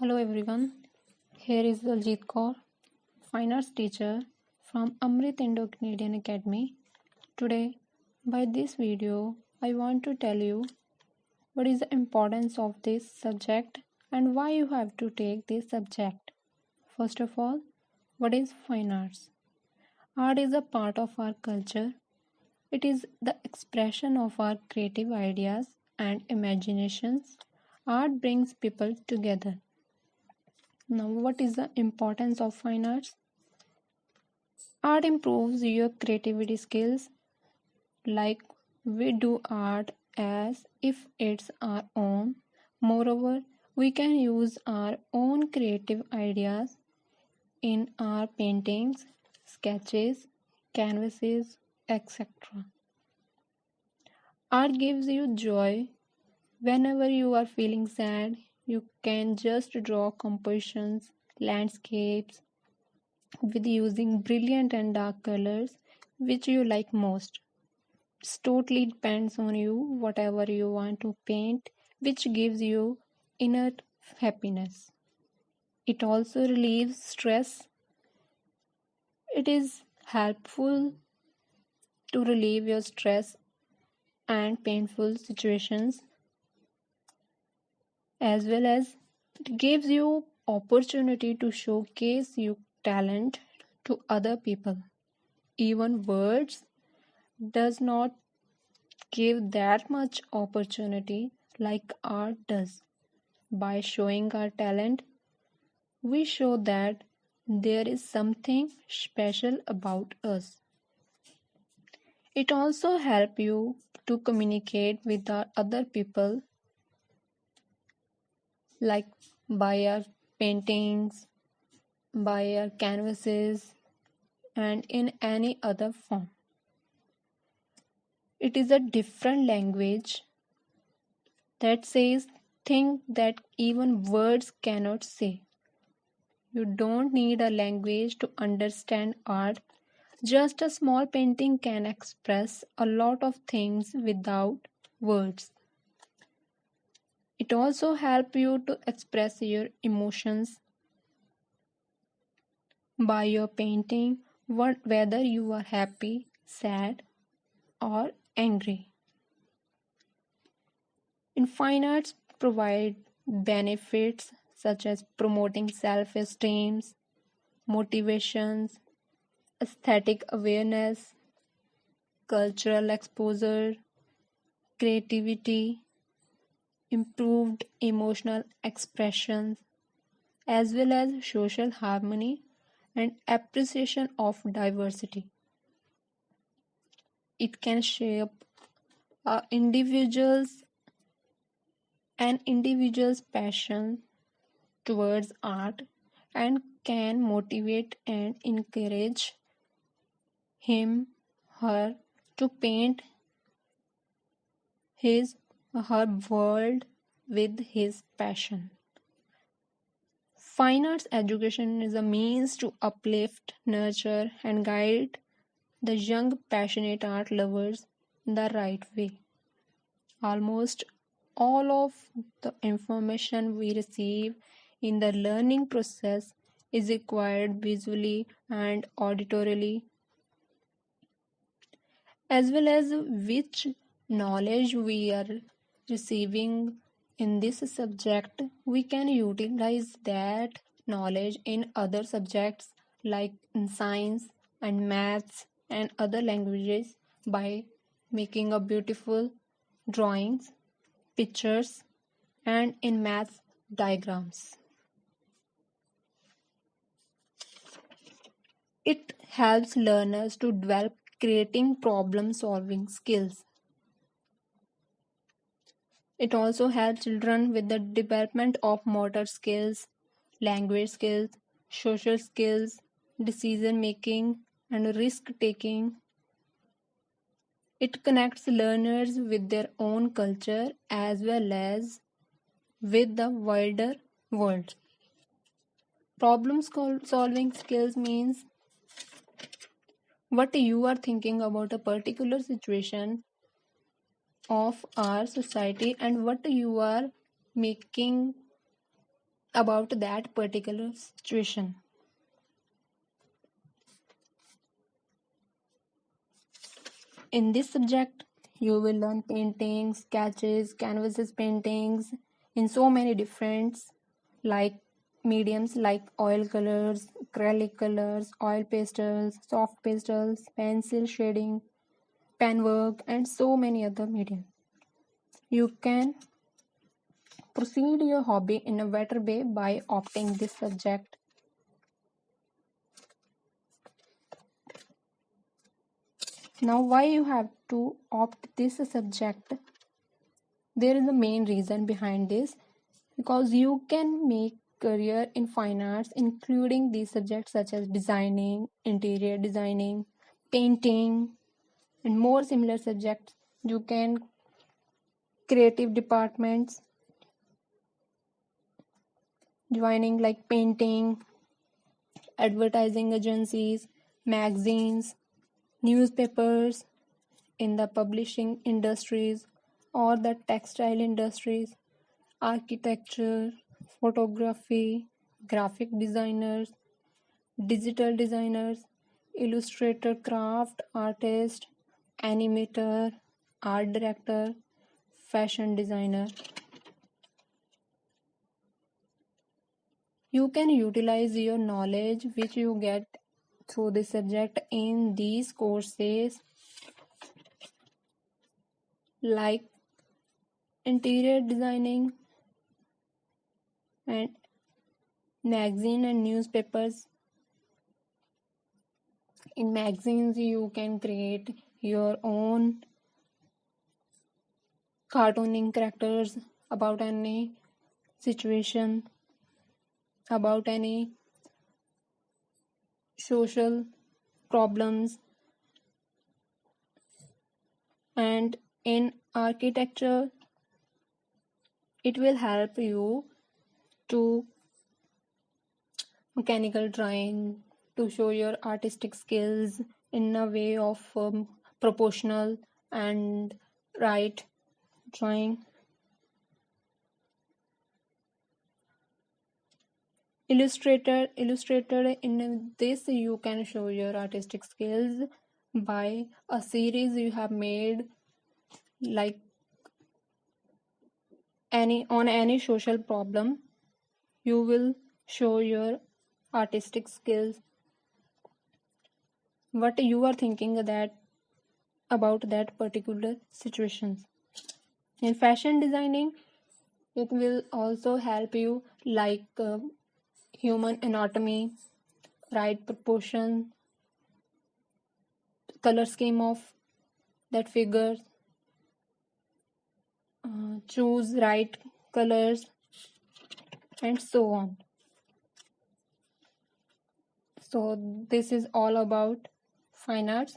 Hello everyone, here is Daljit Kaur, fine arts teacher from Amrit Indo-Canadian Academy. Today, by this video, I want to tell you what is the importance of this subject and why you have to take this subject. First of all, what is fine arts? Art is a part of our culture. It is the expression of our creative ideas and imaginations. Art brings people together. Now, what is the importance of fine arts? Art improves your creativity skills, like we do art as if it's our own. Moreover, we can use our own creative ideas in our paintings, sketches, canvases, etc. Art gives you joy. Whenever you are feeling sad, you can just draw compositions, landscapes, with using brilliant and dark colors which you like most. It totally depends on you, whatever you want to paint, which gives you inner happiness. It also relieves stress. It is helpful to relieve your stress and painful situations, as well as it gives you opportunity to showcase your talent to other people. Even words does not give that much opportunity like art does. By showing our talent, we show that there is something special about us. It also helps you to communicate with our other people, like by our paintings, by our canvases, and in any other form. It is a different language that says things that even words cannot say. You don't need a language to understand art. Just a small painting can express a lot of things without words. It also helps you to express your emotions by your painting, whether you are happy, sad, or angry. In fine arts provide benefits such as promoting self-esteem, motivations, aesthetic awareness, cultural exposure, creativity, improved emotional expressions, as well as social harmony and appreciation of diversity. It can shape individuals an individual's passion towards art and can motivate and encourage him, her to paint his her world with his passion. Fine arts education is a means to uplift, nurture, and guide the young, passionate art lovers in the right way. Almost all of the information we receive in the learning process is acquired visually and auditorily, as well as which knowledge we are receiving in this subject, we can utilize that knowledge in other subjects like in science and maths and other languages by making a beautiful drawings, pictures, and in math diagrams. It helps learners to develop creating problem solving skills. It also helps children with the development of motor skills, language skills, social skills, decision making, and risk taking. It connects learners with their own culture as well as with the wider world. Problem solving skills means what you are thinking about a particular situation of our society and what you are making about that particular situation. In this subject, you will learn paintings, sketches, canvases paintings in so many different like mediums like oil colors, acrylic colors, oil pastels, soft pastels, pencil shading, pen work, and so many other mediums. You can proceed your hobby in a better way by opting this subject. Now, why you have to opt this subject? There is a main reason behind this, because you can make career in fine arts including these subjects such as designing, interior designing, painting, and more similar subjects. You can creative departments joining like painting, advertising agencies, magazines, newspapers, in the publishing industries or the textile industries, architecture, photography, graphic designers, digital designers, illustrator, craft artist, animator, art director, fashion designer. You can utilize your knowledge which you get through this subject in these courses like interior designing and magazine and newspapers. In magazines, you can create your own cartooning characters about any situation, about any social problems. And in architecture, it will help you to mechanical drawing, to show your artistic skills in a way of proportional and right drawing. Illustrator in this you can show your artistic skills by a series you have made like any social problem. You will show your artistic skills, what you are thinking that about that particular situations. In fashion designing, it will also help you like human anatomy, right proportion, color scheme of that figure, choose right colors, and so on. So this is all about fine arts.